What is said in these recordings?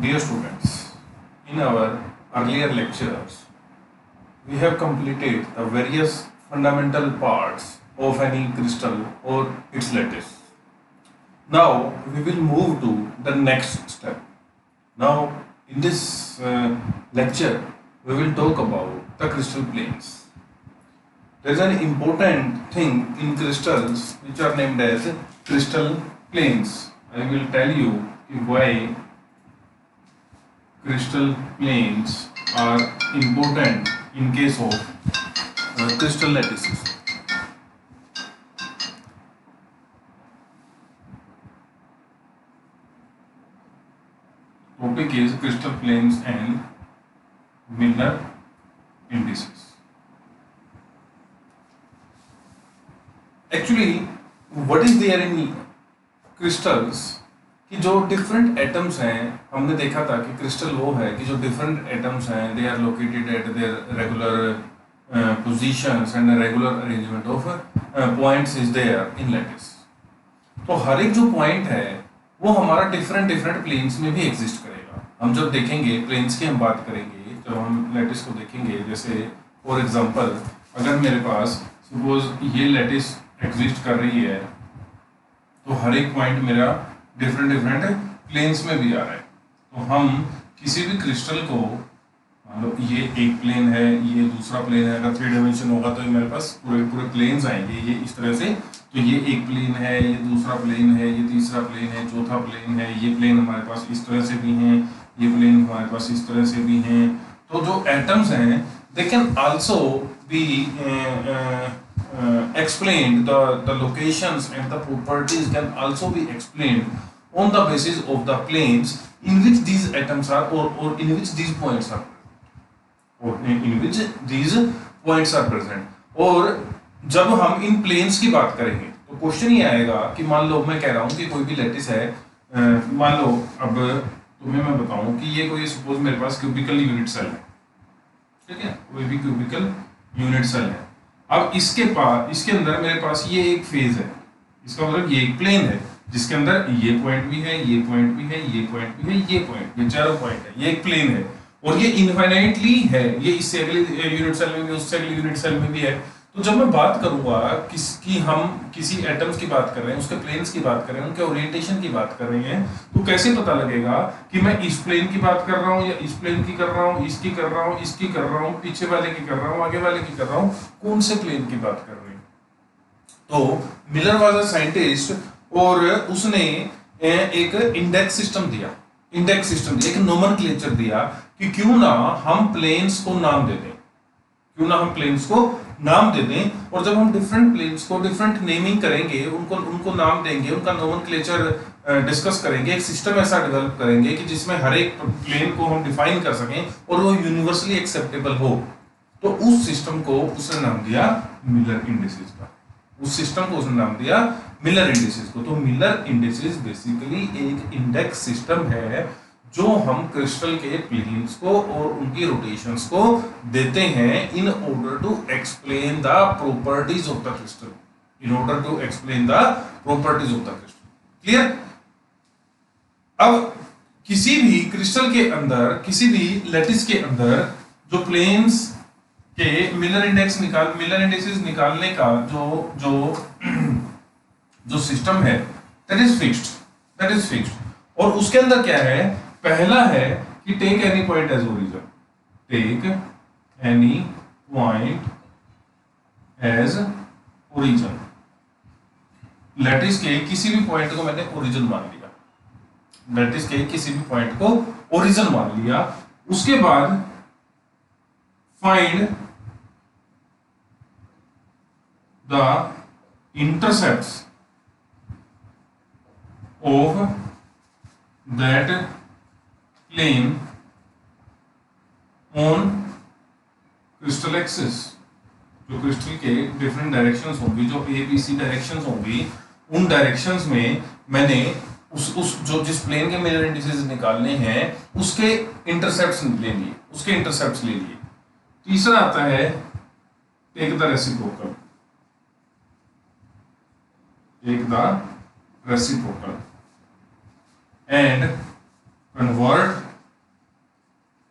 Dear students, in our earlier lectures, we have completed the various fundamental parts of any crystal or its lattice. Now we will move to the next step. Now in this lecture, we will talk about the crystal planes. There is an important thing in crystals which are named as crystal planes. I will tell you why crystal planes are important in case of crystal lattices. Topic is crystal planes and Miller indices. Actually, what is there in crystals कि जो different atoms हैं, हमने देखा था कि crystal वो है कि जो डिफरेंट एटम्स हैं they are located at their regular positions and regular arrangement of points is there in lattice. तो हर एक जो पॉइंट है वो हमारा डिफरेंट डिफरेंट प्लेन्स में भी एग्जिस्ट करेगा. हम जब देखेंगे प्लेन्स की हम बात करेंगे, जब हम लैटिस को देखेंगे, जैसे फॉर एग्जांपल अगर मेरे पास सपोज ये लैटिस एग्जिस्ट कर रही है तो हर एक पॉइंट मेरा डिफरेंट डिफरेंट प्लेन्स में भी आ रहा है. तो हम किसी भी क्रिस्टल को, मान लो ये एक प्लेन है, ये दूसरा प्लेन है, अगर 3 डायमेंशन होगा तो मेरे पास पूरे पूरे प्लेन्स आएंगे ये इस तरह से. तो ये एक प्लेन है, ये दूसरा प्लेन है, ये तीसरा प्लेन है, चौथा प्लेन है, ये प्लेन हमारे पास इस तरह से भी हैं, ये प्लेन हमारे पास इस तरह से भी हैं. तो जो एटम्स हैं they can also be explained, the locations and the properties can also be explained on the basis of the planes in which these atoms are or in which these points are or in which these points are present. और जब हम इन planes की बात करेंगे तो question ये आएगा कि मान लो मैं कह रहा हूँ कि कोई भी लैटिस है, मान लो अब तुम्हें मैं बताऊं कि ये कोई सपोज मेरे पास क्यूबिकल यूनिट सेल है, ठीक है, कोई भी क्यूबिकल यूनिट सेल है. अब इसके अंदर मेरे पास ये एक फेज है, इसका मतलब ये एक प्लेन है जिसके अंदर ये पॉइंट भी है, ये पॉइंट भी है, ये पॉइंट भी है, ये पॉइंट, ये चारों पॉइंट है, ये एक प्लेन है और ये इनफाइनाइटली है. ये इससे अगले यूनिट सेल में भी, उससे अगले यूनिट सेल में भी है. तो जब मैं बात करूंगा किसकी, हम किसी एटम्स की बात कर रहे हैं, उसके प्लेन्स की बात कर रहे हैं, उनके ओरिएंटेशन की बात कर रहे हैं, तो कैसे पता लगेगा कि मैं इस प्लेन की बात कर रहा हूँ या इस प्लेन की कर रहा हूँ, इसकी कर रहा हूँ, इसकी कर रहा हूँ, पीछे वाले की कर रहा हूँ, आगे वाले की कर रहा हूँ, कौन से प्लेन की बात कर रहे हैं. तो मिलर वाज अ साइंटिस्ट और उसने एक इंडेक्स सिस्टम दिया, एक नोमेनक्लेचर दिया कि क्यों ना हम प्लेन्स को नाम दे दें, क्यों ना हम प्लेन्स को नाम दे दें. और जब हम डिफरेंट प्लेन्स को डिफरेंट नेमिंग करेंगे, उनको नाम देंगे, उनका नोमेनक्लेचर डिस्कस करेंगे, एक सिस्टम ऐसा डेवलप करेंगे कि जिसमें हर एक प्लेन को हम डिफाइन कर सकें और वो यूनिवर्सली एक्सेप्टेबल हो, तो उस सिस्टम को उसने नाम दिया मिलर इंडिसेस का. उस सिस्टम को उसने नाम दिया मिलर इंडिसेस को. तो मिलर इंडिसेस बेसिकली एक इंडेक्स सिस्टम है जो हम क्रिस्टल के प्लेन्स को और उनकी रोटेशंस को देते हैं in order to explain the properties of the crystal, in order to explain the properties of the crystal. Clear. अब किसी भी क्रिस्टल के अंदर, किसी भी लैटिस के अंदर जो प्लेन्स के मिलर इंडिसेस निकालने का जो सिस्टम है दैट इज फिक्स्ड. और उसके अंदर क्या है, पहला है कि take any point as origin, take any point as origin. Lattice के किसी भी पॉइंट को मैंने ओरिजिन मान लिया, लैटिस के किसी भी पॉइंट को ओरिजिन मान लिया. उसके बाद find the intercepts of that plane on crystal axis. जो क्रिस्टल के डिफरेंट डायरेक्शंस होंगी, जो ए बी सी डायरेक्शंस होंगी, उन डायरेक्शंस में मैंने जिस प्लेन के मिलर इंडिसेस निकालने हैं उसके इंटरसेप्ट्स ले लिए. तीसरा आता है take the reciprocal, and convert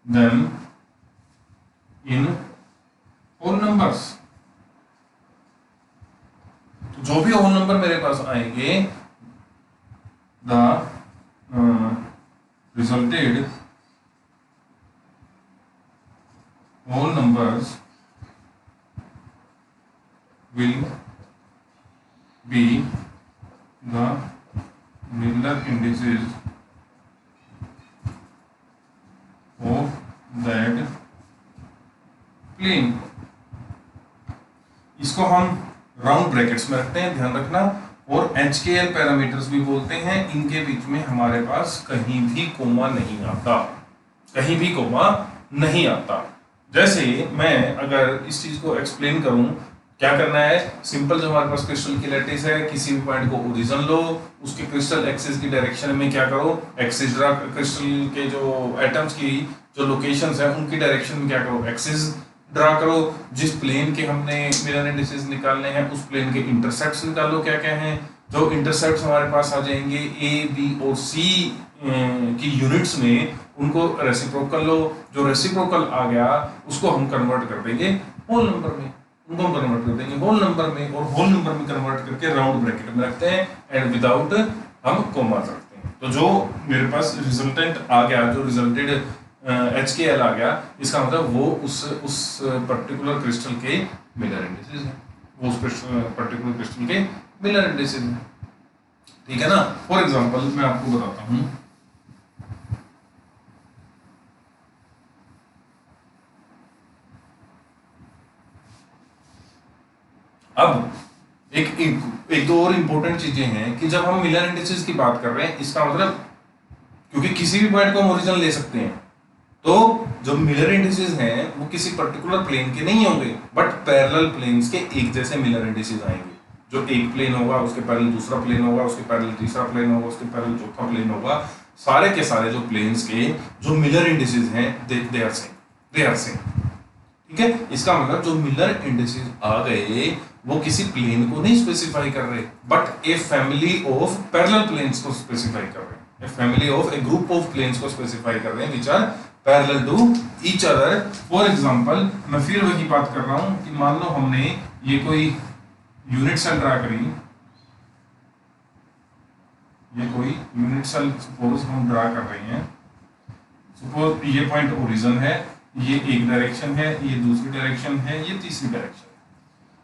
them in whole numbers। तो जो भी होल नंबर मेरे पास आएंगे, the resulted whole numbers will be the Miller indices of that plane। इसको हम राउंड ब्रैकेट्स में रखते हैं, ध्यान रखना। और HKL पैरामीटर्स भी बोलते हैं। इनके बीच में हमारे पास कहीं भी कोमा नहीं आता, कहीं भी कोमा नहीं आता। जैसे मैं अगर इस चीज को एक्सप्लेन करूं, क्या करना है, सिंपल, जो हमारे पास क्रिस्टल की लैटिस है, किसी भी पॉइंट को ओरिजिन लो, उसके क्रिस्टल एक्सिस की डायरेक्शन में क्या करो, एक्सिस ड्रा, क्रिस्टल के जो एटम्स की जो लोकेशंस है उनकी डायरेक्शन में क्या करो, एक्सिस ड्रा करो। जिस प्लेन के हमने मिरर इंडिसेस निकालने हैं उस प्लेन के इंटरसेप्ट्स निकालो, क्या क्या हैं। जो इंटरसेप्ट्स हमारे पास आ जाएंगे ए, बी और सी की यूनिट्स में, उनको रेसिप्रोकल लो। जो रेसिप्रोकल आ गया उसको हम कन्वर्ट कर देंगे होल नंबर में, उनको हम कन्वर्ट कर देंगे होल नंबर में, और होल नंबर में कन्वर्ट करके राउंड ब्रैकेट में रखते हैं एंड विदाउट हम कोमा रखते हैं। तो जो मेरे पास रिजल्टेंट आ गया, जो रिजल्टेड HKL आ गया, इसका मतलब वो उस पर्टिकुलर क्रिस्टल के मिलर इंडिसेस है, वो उस पर्टिकुलर क्रिस्टल के मिलर इंडिसेस है, ठीक है ना। फॉर एग्जांपल मैं आपको बताता हूं, अब एक दो और इंपॉर्टेंट चीजें हैं कि जब हम मिलर इंडिसेस की बात कर रहे हैं, इसका मतलब, क्योंकि किसी भी पॉइंट को हम ओरिजिन ले सकते हैं, तो जो मिलर इंडिसेस हैं वो किसी पर्टिकुलर प्लेन के नहीं होंगे, बट पैरेलल प्लेन्स के एक जैसे मिलर इंडिसेस आएंगे। जो एक प्लेन होगा उसके पैरेलल दूसरा प्लेन होगा, उसके पैरेलल तीसरा प्लेन होगा, उसके पैरेलल चौथा प्लेन होगा। सारे के सारे जो प्लेन्स के जो मिलर इंडिसेस हैं they are same, they are same, ठीक है। इसका मतलब जो मिलर इंडिसेस आ गए वो किसी प्लेन को नहीं स्पेसिफाई कर रहे, but a family of parallel planes को स्पेसिफाई कर रहे हैं, a family of, a group of planes को स्पेसिफाई कर रहे हैं which are parallel to each other. For example मैं फिर वही बात कर रहा हूं कि मान लो हमने ये कोई यूनिट सेल ड्रा करी, ये कोई यूनिट सेल सपोज हम ड्रा कर रहे हैं, सपोज ये पॉइंट ओरिजिन है, ये एक डायरेक्शन है, ये दूसरी डायरेक्शन है, ये तीसरी डायरेक्शन है।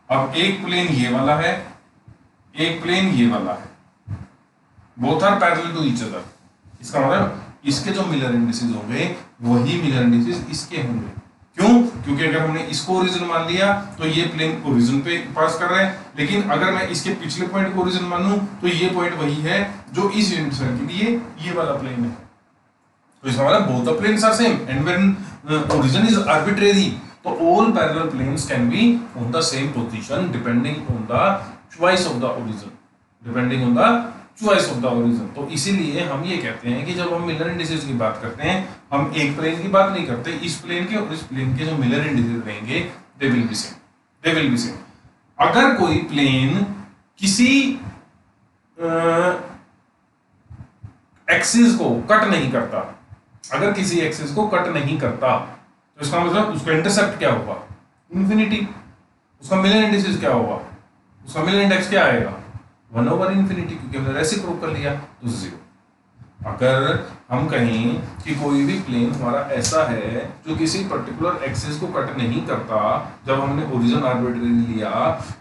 अब एक प्लेन ये वाला है, एक प्लेन ये वाला है, both are parallel to each other. इसका मतलब इसके जो मिलर इंडिसेस होंगे वही मिलर इंडिसेस इसके होंगे। क्यों? क्योंकि अगर हमने इसको ओरिजिन मान लिया तो ये प्लेन ओरिजिन पे पास कर रहा है, लेकिन अगर मैं इसके पिछले पॉइंट को ओरिजिन मानूं तो ये पॉइंट वही है जो इस यूनिट सेल के लिए ये वाला प्लेन है। तो इसका मतलब both the planes are same and when origin is arbitrary, so all parallel planes can be on the same position depending on the choice of the origin, depending on the choice of the origin। तो इसीलिए हम ये कहते हैं कि जब हम Miller indices की बात करते हैं, हम एक प्लेन की बात नहीं करते, इस प्लेन के और इस प्लेन के जो मिलर इंडिसेस रहेंगे they will be same, they will be same. अगर कोई प्लेन किसी एक्सिस को कट नहीं करता, अगर किसी एक्सिस को कट नहीं करता, तो इसका मतलब उसका इंटरसेप्ट क्या होगा, इंफिनिटी। उसका मिलर इंडिसेस क्या होगा, उसका मिलर इंडेक्स क्या आएगा, 1/इंफिनिटी, क्योंकि हमने रेसिप्रोकल कर लिया तो 0। अगर हम कहें कि कोई भी प्लेन हमारा ऐसा है जो किसी पर्टिकुलर एक्सिस को कट नहीं करता, जब हमने ओरिजिन आर्बिट्रेरी लिया,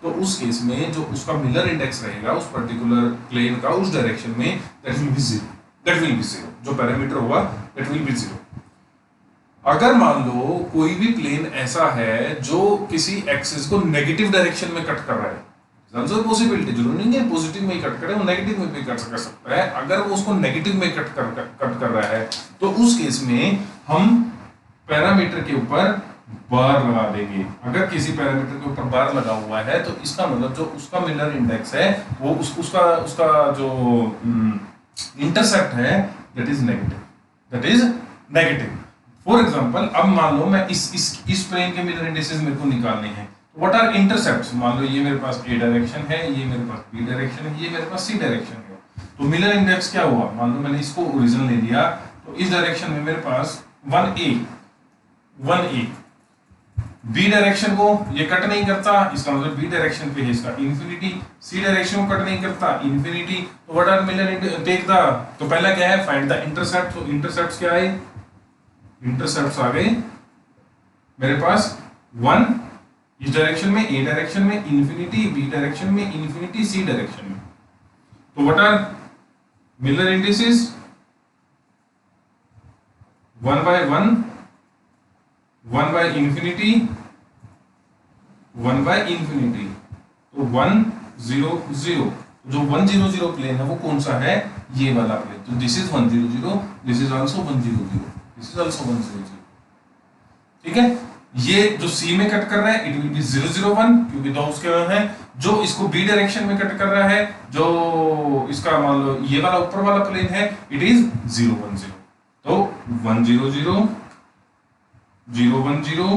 तो उस केस में जो उसका मिलर इंडेक्स रहेगा उस पर्टिकुलर प्लेन का उस डायरेक्शन में, that will be 0, that will be 0। जो पैरामीटर होगा दैट विल बी 0। अगर मान लो कोई भी प्लेन ऐसा है जो किसी एक्सिस को नेगेटिव डायरेक्शन में कट कर रहा है, पॉसिबिलिटी जरूरी नहीं है पॉजिटिव में ही कट करे, वो नेगेटिव में भी कर सकता है। अगर वो उसको नेगेटिव में कट कर रहा है तो उस केस में हम पैरामीटर के ऊपर बार लगा देंगे। अगर किसी पैरामीटर के ऊपर बार लगा हुआ है तो इसका मतलब जो उसका मिलर इंडेक्स है वो उसका जो इंटरसेप्ट है that is negative, that is negative. For example अब मान लो मैं इस प्लेन के मिलर इंडिसेस मेरे को निकालने हैं, व्हाट आर इंटरसेप्ट्स। मान लो ये मेरे पास ए डायरेक्शन है, ये मेरे पास बी डायरेक्शन है, ये मेरे पास सी डायरेक्शन है। तो मिलर इंडेक्स क्या हुआ, मान लो मैंने इसको ओरिजिन ले लिया, तो इस डायरेक्शन में मेरे पास 1a, 1a। बी डायरेक्शन को ये कट नहीं करता, इसका मतलब बी डायरेक्शन पे है इसका इन्फिनिटी। सी डायरेक्शन को कट नहीं करता, इन्फिनिटी। तो what are Miller take the, तो पहला क्या है, फाइंड द इंटरसेप्ट। तो इंटरसेप्ट्स क्या है, इंटरसेप्ट्स आ गए मेरे पास 1 इस डायरेक्शन में, ए डायरेक्शन में इन्फिनिटी, बी डायरेक्शन में इन्फिनिटी, सी डायरेक्शन में। तो what are Miller indices, 1 by 1, 1 by infinity, 1 by infinity। तो 1 0 0, जो 1 0 0 प्लेन है वो कौन सा है, ये वाला प्लेन। तो this is 1 0 0, this is also 1 0 0, this is also 1 0 0। ठीक है, ये जो सी में कट कर रहा है इट विल बी 0 0 1, क्योंकि दो उसके हैं। जो इसको बी डायरेक्शन में कट कर रहा है, जो इसका मान लो ये वाला ऊपर वाला प्लेन है, इट इज 0 1 0। तो 1 0 0, 0 1 0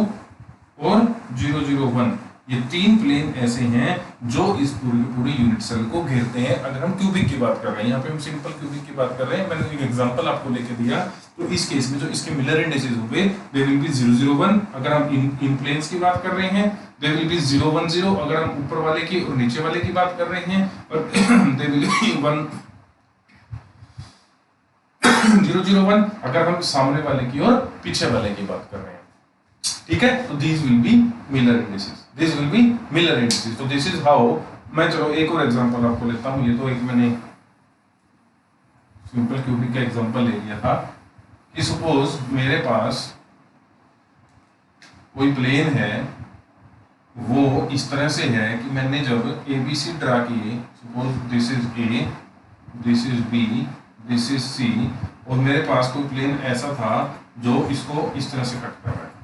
और 0 0 1, ये तीन प्लेन ऐसे हैं जो इस पूरी यूनिट सेल को घेरते हैं। अगर हम क्यूबिक की बात कर रहे हैं, यहाँ पे हम सिंपल क्यूबिक की बात कर रहे हैं, मैंने एक एग्जांपल आपको लेके दिया। तो इस केस में जो इसके मिलर इंडिसेस होंगे दे विल बी 0 0 1। अगर हम इन प्लेन्स की बात कर रहे हैं दे विल बी 0 1 0। अगर हम ऊपर वाले की और नीचे वाले की बात कर रहे हैं, और दे विल बी 1 0 0 1 अगर हम सामने वाले की और पीछे वाले की बात कर रहे हैं। ठीक है, तो these will be Miller indices, this will be Miller indices. तो दिस इज हाउ, मैं चलो एक और एग्जांपल आपको लेता हूं। ये तो एक मैंने सिंपल क्यूबिक का एग्जांपल ले लिया था कि सपोज मेरे पास कोई प्लेन है, वो इस तरह से है कि मैंने जब एबीसी ड्रा किए, suppose this is A, this is B, this is C, और मेरे पास कोई प्लेन ऐसा था जो इसको इस तरह से कट कर रहा है।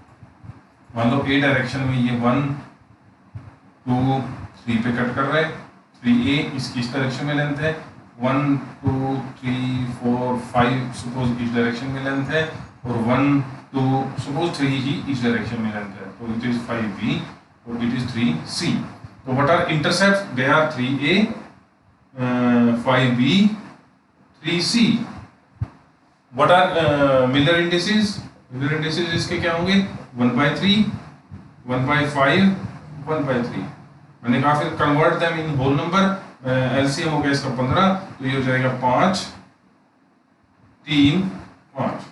मान लो ए डायरेक्शन में ये 1 2 3 पे कट कर रहा है, 3a इसकी इस डायरेक्शन में लेंथ है, 1 2 3 4 5 सपोज इस डायरेक्शन में लेंथ है, और 1 2 सपोज 3 ही इस डायरेक्शन में लेंथ है, तो इट इज 5b और इट इज 3c। तो what are intercepts, they are 3a 5b 3c। What are Miller indices, Miller indices इसके क्या होंगे, 1 by 3, 1 by 5, 1 by 3। मैंने कहा फिर convert them in whole number, LCM हो गया इसका 15, तो ये हो जाएगा 5 3 5।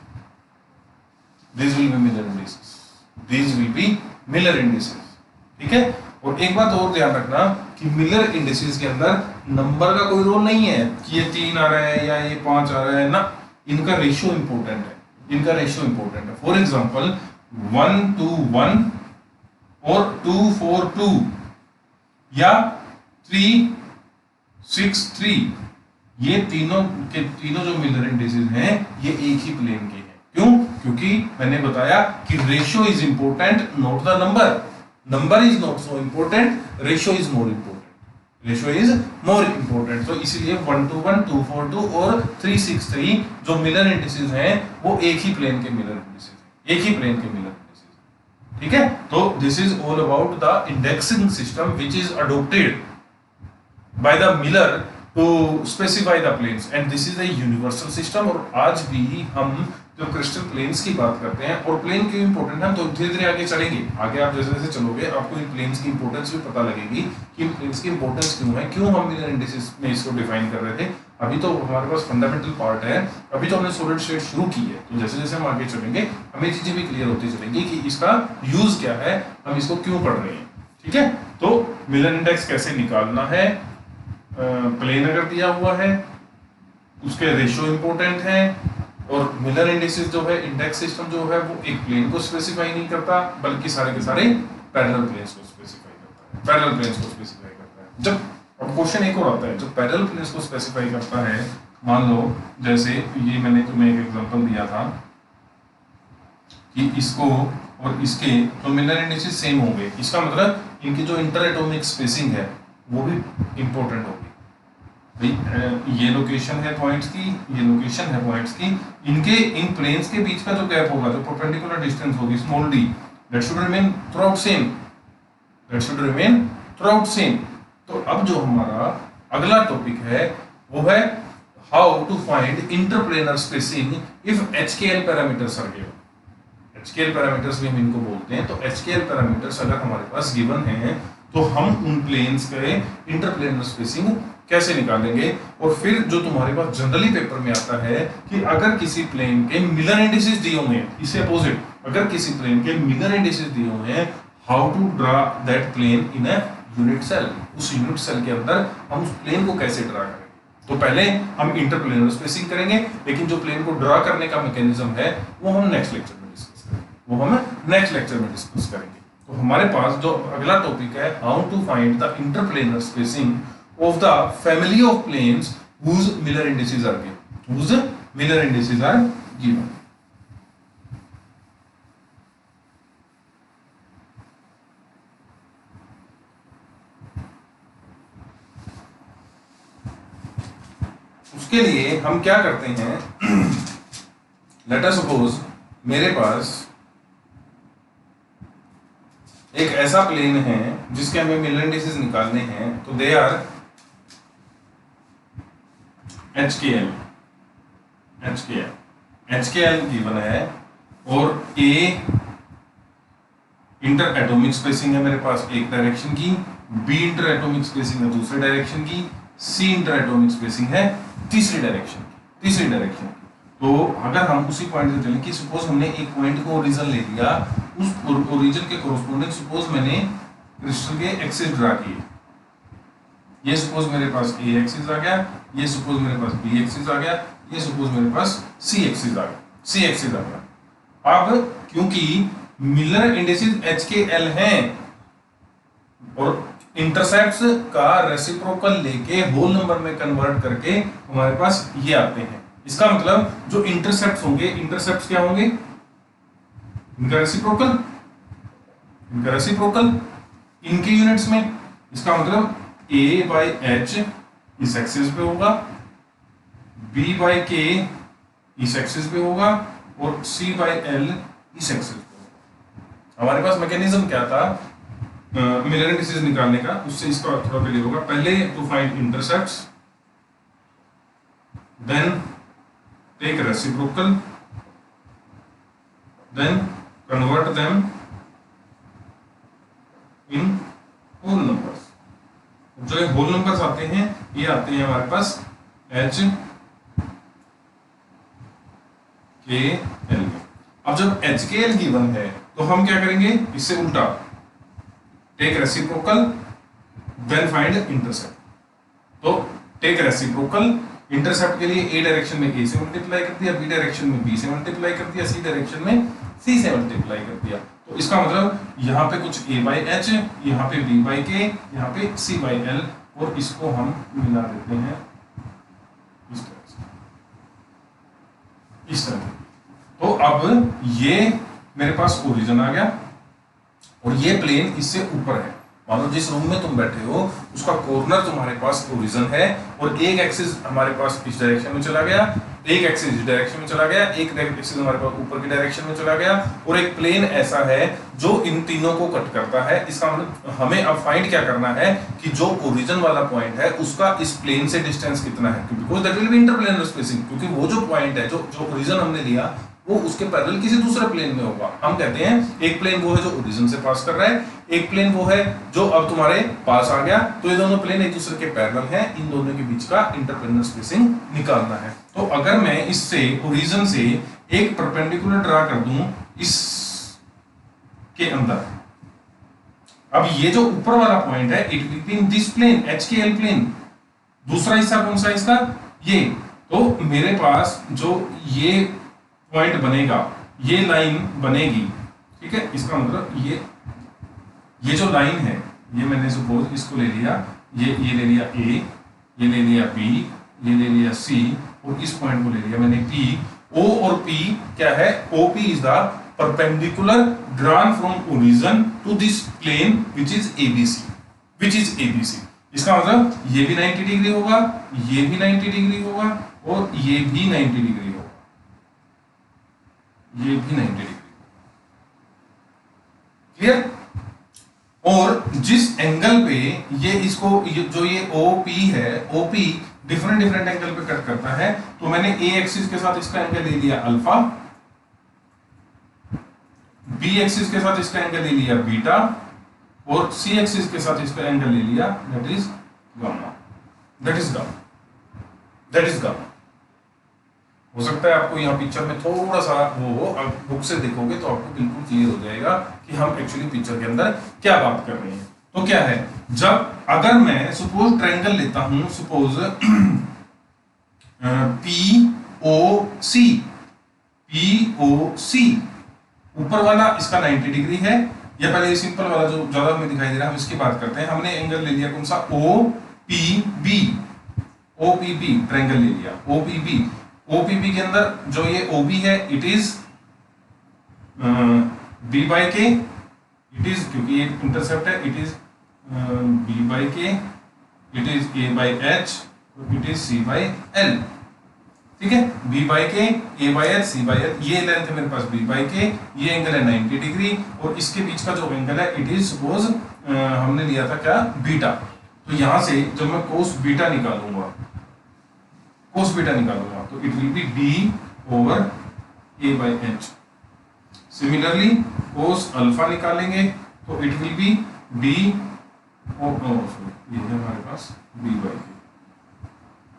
This will be Miller indices, this will be Miller indices. ठीक है, और एक बात और ध्यान रखना कि मिलर इंडिसेस के अंदर नंबर का कोई रोल नहीं है कि ये 3 आ रहा है या ये 5 आ रहा है ना, इनका रेशियो इंपॉर्टेंट है, इनका रेशियो इंपॉर्टेंट है। फॉर एग्जांपल 1 2 1 और 2 4 2 या 3 6 3, ये तीनों के तीनों जो मिलर इंडिसेस हैं ये एक ही प्लेन के हैं। क्यों? क्योंकि मैंने बताया कि ratio is important, not the number. Number is not so important, ratio is more important, ratio is more important. तो इसीलिए 1 2 1 2 4 2 और 3 6 3 जो मिलर इंडिसेस हैं वो एक ही प्लेन के मिलर इंडिसेस, एक ही प्लेन के मिलर इंडिसेस। ठीक है, तो this is all about the indexing system which is adopted by the Miller to specify the planes, and this is a universal system. और आज भी हम जो क्रिस्टल प्लेन्स की बात करते हैं, और प्लेन क्यों इंपॉर्टेंट है, हम तो धीरे धीरे आगे चलेंगे। आगे आप जैसे जैसे चलोगे आपको इन प्लेन्स की इंपॉर्टेंस भी पता लगेगी कि इन प्लेन्स की इंपॉर्टेंस क्यों है, क्यों हम मिलर इंडिसेस में इसको डिफाइन कर रहे थे। अभी तो हमारे पास फंडामेंटल पार्ट है, अभी तो हमने सॉलिड स्टेट शुरू की है, तो जैसे जैसे हम आगे चलेंगे हमें चीजें भी क्लियर होती चलेंगी कि इसका यूज क्या है, हम इसको क्यों पढ़ रहे हैं। ठीक है, तो मिलर इंडेक्स कैसे निकालना है, प्लेन अगर दिया हुआ है उसके रेशियो इंपॉर्टेंट है, और मिलर इंडिसेस जो है, इंडेक्स सिस्टम जो है वो एक प्लेन को स्पेसिफाई नहीं करता बल्कि सारे के सारे पैरेलल प्लेन्स को स्पेसिफाई करता है, पैरेलल प्लेन्स को स्पेसिफाई करता है। जब अब क्वेश्चन एक और आता है, जब पैरेलल प्लेन्स को स्पेसिफाई करता है, मान लो जैसे ये मैंने तुम्हें एक एग्जांपल दिया था कि इसको और इसके तो मिलर इंडिसेस सेम होंगे, इसका मतलब इनकी जो इंटर एटॉमिक स्पेसिंग है वो भी इंपॉर्टेंट होगी। भाई ये लोकेशन है पॉइंट्स की, ये लोकेशन है पॉइंट्स की, इनके इन प्लेन्स के बीच का जो गैप होगा, जो परपेंडिकुलर डिस्टेंस होगी small d, that should remain throughout same, that should remain throughout same. तो अब जो हमारा अगला टॉपिक है वो है how to find interplanar spacing if HKL parameters are given. HKL parameters भी हम इनको बोलते हैं। तो HKL पैरामीटर्स अगर हमारे पास गिवन है तो हम उन प्लेन्स के इंटरप्लेनर स्पेसिंग कैसे निकालेंगे। और फिर जो तुम्हारे पास जनरली पेपर में आता है कि अगर किसी प्लेन के मिलर इंडिसेस दिए हुए हैं, इससे अपोजिट अगर किसी प्लेन के मिलर इंडिसेस दिए हुए हैं, how to draw that plane in a unit cell, उस यूनिट सेल के अंदर हम उस प्लेन को कैसे ड्रा करेंगे। तो पहले हम इंटरप्लेनर स्पेसिंग करेंगे, लेकिन जो प्लेन को ड्रा करने का मैकेनिज्म है वो हम नेक्स्ट लेक्चर में डिस्कस करेंगे। तो हमारे पास जो अगला टॉपिक है, how to find the interplanar spacing of the family of planes whose Miller indices are given. उसके लिए हम क्या करते हैं, लेट अस सपोज मेरे पास एक ऐसा प्लेन है जिसके हमें मिलर इंडिसेस निकालने हैं। तो दे आर HKL गिवन है और A इंटर एटॉमिक स्पेसिंग है मेरे पास एक डायरेक्शन की, B इंटर एटॉमिक स्पेसिंग है दूसरे डायरेक्शन की, C इंटर एटॉमिक स्पेसिंग है तीसरी डायरेक्शन की। तो अगर हम उसी पॉइंट से चलें कि सपोज हमने एक पॉइंट को ओरिजिन ले लिया, उस ओरिजिन के कोरोस्पोंडिंग सपोज मैंने क्रिस्टल के एक्सिस ड्रा किए, ये सपोज मेरे पास A एक्सिस आ गया, ये सपोज मेरे पास B एक्सिस आ गया, ये सपोज मेरे पास C एक्सिस आ गया। अब क्योंकि मिलर इंडिसेस HKL हैं और इंटरसेप्ट्स का रेसिप्रोकल लेके होल नंबर में कन्वर्ट करके हमारे पास ये आते हैं, इसका मतलब जो इंटरसेप्ट्स होंगे, इंटरसेप्ट्स क्या होंगे, इनका रेसिप्रोकल इनके यूनिट्स में। इसका मतलब A/H इस एक्सिस पे होगा, B/K इस एक्सिस पे होगा और C/L इस एक्सिस पे होगा। हमारे पास मैकेनिज्म क्या था मिलर इंडिसेस निकालने का, उससे इसका थोड़ा क्लियर होगा। पहले to find intercepts, then take reciprocal, then convert them in whole numbers. जो ये होल नंबर्स आते हैं ये आते हैं हमारे पास HKL में। अब जब HKL गिवन है तो हम क्या करेंगे, इससे उल्टा take reciprocal then find intercept. तो टेक रेसिप्रोकल, इंटरसेप्ट के लिए A डायरेक्शन में A से मल्टीप्लाई कर दिया, B डायरेक्शन में B से मल्टीप्लाई कर दिया, C डायरेक्शन में C से मल्टीप्लाई कर दिया। तो इसका मतलब यहाँ पे कुछ A/H, यहाँ पे B/K, यहाँ पे C/L और इसको हम मिला देते हैं इस तरह से। तो अब ये मेरे पास ओरिजिन आ गया और ये प्लेन इससे ऊपर है। मान लो जिस रूम में तुम बैठे हो उसका कॉर्नर तुम्हारे पास ओरिजिन है और एक एक्सिस हमारे पास इस डायरेक्शन में चला गया, एक एक्सिस इस डायरेक्शन में चला गया, एक एक्सिस हमारे पास ऊपर की डायरेक्शन में चला गया और एक प्लेन ऐसा है जो इन तीनों को कट करता है। इसका मतलब हमें अब फाइंड क्या करना है कि जो ओरिजिन वाला पॉइंट है उसका इस प्लेन से डिस्टेंस कितना है, because that will be interplanar spacing. क्योंकि वो जो पॉइंट है, जो ओरिजिन हमने लिया वो उसके पैरेलल किसी दूसरे प्लेन में होगा। हम कहते हैं एक प्लेन वो है जो ओरिजिन से पास कर रहा है, एक प्लेन वो है जो अब तुम्हारे पास आ गया। तो ये दोनों प्लेन एक दूसरे के पैरेलल हैं, इन दोनों के बीच का इंटरप्लेनर स्पेसिंग निकालना है। तो अगर मैं इससे ओरिजिन से एक परपेंडिकुलर ड्रा कर दूं इस के अंदर, अब ये जो ऊपर वाला पॉइंट है it will be in this plane HKL plane. दूसरा हिस्सा कौन सा इसका, ये। तो मेरे पास जो ये पॉइंट बनेगा, ये लाइन बनेगी, ठीक है। इसका मतलब ये जो लाइन है, ये मैंने सपोज इसको ले लिया, ये ले लिया A, ये ले लिया B, ये ले लिया C और इस पॉइंट को ले लिया मैंने P। O और P क्या है, OP is the perpendicular drawn from origin to this plane which is ABC। इसका मतलब ये भी 90 डिग्री होगा, ये भी 90 डिग्री होगा और ये भी 90 डिग्री होगा, ये भी 90 डिग्री। क्लियर। और जिस एंगल पे ये इसको जो ये OP है, OP डिफरेंट एंगल पे कट करता है। तो मैंने A एक्सिस के साथ इसका एंगल ले लिया अल्फा बी एक्सिस के साथ इसका एंगल ले लिया बीटा और सी एक्सिस के साथ इसका एंगल ले लिया that is gamma, that is gamma, that is gamma. हो सकता है आपको यहाँ पिक्चर में थोड़ा सा वो आप बुक से देखोगे तो आपको बिल्कुल क्लियर हो जाएगा कि हम एक्चुअली पिक्चर के अंदर क्या बात कर रहे हैं। तो क्या है, जब अगर मैं सपोज ट्रायंगल लेता हूं, सपोज POC, ऊपर वाला इसका 90 डिग्री है, या पहले ये सिंपल वाला जो ज्यादा हमें दिखाई दे रहा है हम इसकी बात करते हैं। हमने एंगल ले लिया कौन सा, OPB ट्रायंगल ले लिया OPB के अंदर जो ये OB है it is B/K, it is, क्योंकि ये इंटरसेप्ट है, it is B/K, it is A/H, it is C/L, ठीक है, B/K, A/H, C/L, ये लेंथ है मेरे पास B/K, ये एंगल है 90 डिग्री और इसके बीच का जो एंगल है इट इज सपोज हमने लिया था क्या, बीटा। तो यहां से जब मैं कोस बीटा निकालूंगा तो it will B D/A/H। Similarly cos alpha निकालेंगे तो इट विल बी D, ये है हमारे पास B/K,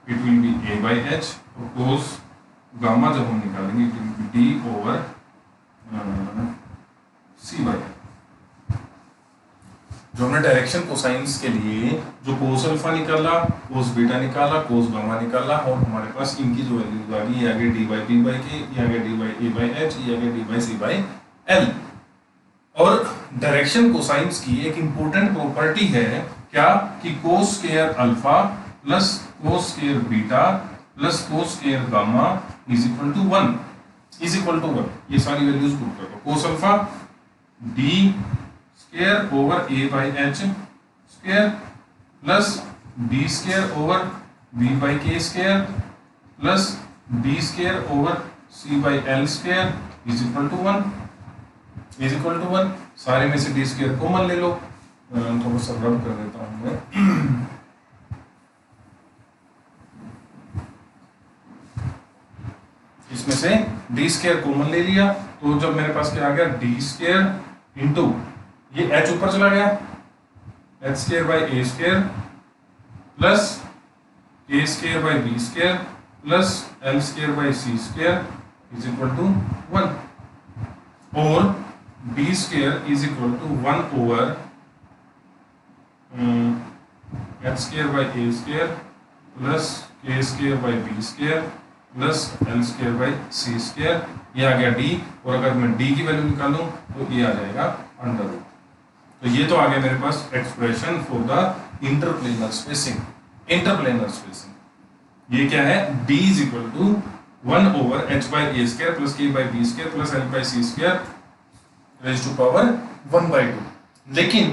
it will B A/H, और कोस गामा जब हम निकालेंगे इट विल बी D/C/L। जो हमने डायरेक्शन कोसाइंस के लिए जो कोस अल्फा निकाला, कोस बीटा निकाला, कोस गामा निकाला, और हमारे पास इनकी जो वैल्यूज आ गई, ये आगे D/B/K, ये आगे D/A/H, ये आगे D/C/L। और डायरेक्शन कोसाइंस की एक इंपॉर्टेंट प्रॉपर्टी है क्या, कि cos square alpha plus cos square beta plus cos square gamma is equal to 1। ये सारी वैल्यूज पुट करो। Cos alpha D square over A/H square plus B square over B/K square plus D square over C/L square is equal to 1। सारे में से D square common ले लो, थोड़ा सा रब कर देता हूं मैं। इसमें से D स्क्वायर कॉमन ले लिया तो जब मेरे पास क्या आ गया, D स्क्वायर इंटू ये H ऊपर चला गया, H square by A square plus A square by B square plus L square by C square is equal to 1, और B square is equal to 1 over H square by A square plus K square by B square plus L square by C square, ये आ गया D, और अगर मैं D की value निकालूं तो ये आ जाएगा अंडर रूट। तो ये तो आ गया मेरे पास expression for the interplanar spacing. ये क्या है, D is equal to 1 over H by A square plus K by B square plus L by C square raise to power 1/2। लेकिन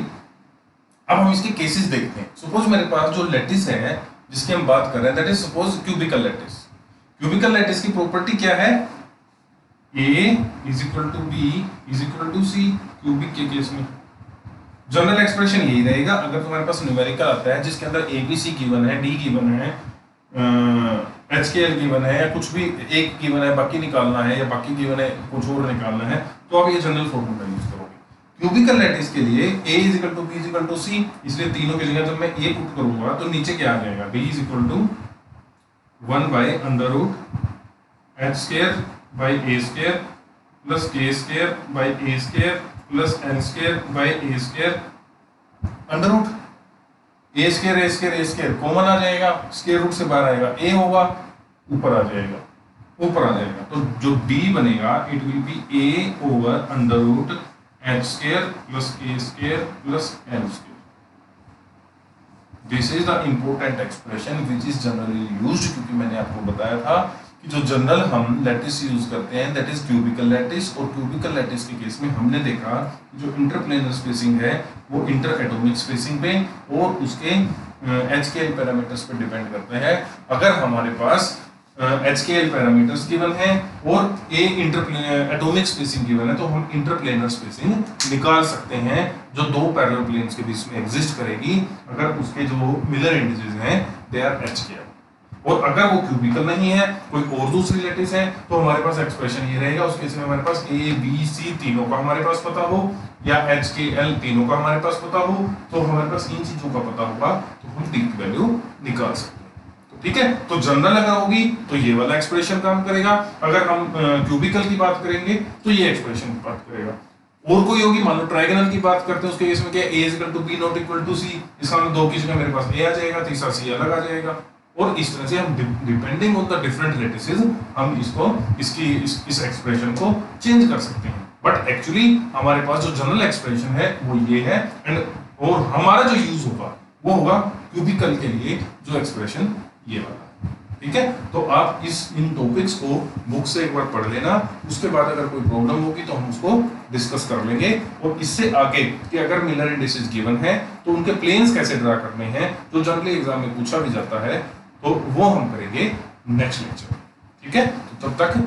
अब हम इसके केसेस देखते हैं। सपोज मेरे पास जो लैटिस है जिसकी हम बात कर रहे हैं that is suppose cubical lattice. Cubical lattice की प्रॉपर्टी क्या है, A is equal to B is equal to C। Cubic के केस में जनरल एक्सप्रेशन यही रहेगा। अगर तुम्हारे पास न्यूमेरिकल आता है जिसके अंदर ABC गिवन है, D गिवन है, HKL गिवन है, या कुछ भी एक गिवन है बाकी निकालना है, या बाकी गिवन है कुछ और निकालना है, तो आप ये जनरल फॉर्मूला यूज करोगे। क्यूबिकल लैटिस के लिए A is equal to B is equal to C, इसलिए तीनों की जगह जब मैं A पुट करूंगा तो नीचे क्या आ जाएगा, B is equal to 1 by under root H square by A square plus K square by A square plus L square by A square under root A square common आ जाएगा, square root से बाहर आएगा, A होगा ऊपर आ जाएगा। तो जो D बनेगा it will be A over under root H square plus A square plus L square. This is the important expression which is generally used, क्योंकि मैंने आपको बताया था कि जो जनरल हम लैटिस यूज करते हैं दैट इज क्यूबिकल लैटिस। और क्यूबिकल लैटिस के केस में हमने देखा कि जो इंटरप्लेनर स्पेसिंग है वो इंटर एटॉमिक स्पेसिंग पे और उसके HKL पैरामीटर्स पे डिपेंड करते हैं। अगर हमारे पास HKL पैरामीटर्स गिवन है और A एटॉमिक स्पेसिंग गिवन है तो हम इंटरप्लेनर स्पेसिंग निकाल सकते हैं जो दो पैरेलल प्लेन्स के बीच में एग्जिस्ट करेगी अगर उसके जो मिलर इंडिसेस हैं दे आर HKL। और अगर वो क्यूबिकल नहीं है, कोई और दूसरी लैटिस है, तो हमारे पास एक्सप्रेशन ये रहेगा। उस केस में हमारे पास ए बी सी तीनों का हमारे पास पता हो, या एच के एल तीनों का हमारे पास पता हो, तो हमारे पास इन चीजों का पता होगा, तो हम डी की वैल्यू निकाल सकते हैं। तो ठीक है, तो जनरल अगर होगी तो ये वाला एक्सप्रेशन काम करेगा, अगर हम क्यूबिकल की बात करेंगे तो ये एक्सप्रेशन बात करेगा। और कोई होगी, मान लो ट्राइगोनल की बात करते हैं, उसके केस में क्या a equal to B not equal to C, इसका मतलब दो की जगह मेरे पास a आ जाएगा, तीसरा c अलग आ जाएगा। और इस तरह से हम depending on the different lattices हम इसको इस एक्सप्रेशन को चेंज कर सकते हैं। बट एक्चुअली हमारे पास जो जनरल एक्सप्रेशन है वो ये है, एंड और हमारा जो यूज होगा वो होगा क्यूबिकल के लिए जो एक्सप्रेशन ये वाला। ठीक है, तो आप इन टॉपिक्स को बुक से एक बार पढ़ लेना, उसके बाद अगर कोई प्रॉब्लम होगी तो हम उसको डिस्कस कर लेंगे। और इससे आगे कि अगर मिलर इंडिसेस गिवन है तो उनके प्लेन्स कैसे ड्रा करने हैं, जो जनरली एग्जाम में पूछा भी जाता है, तो वो हम करेंगे नेक्स्ट लेक्चर। ठीक है, तो तब तक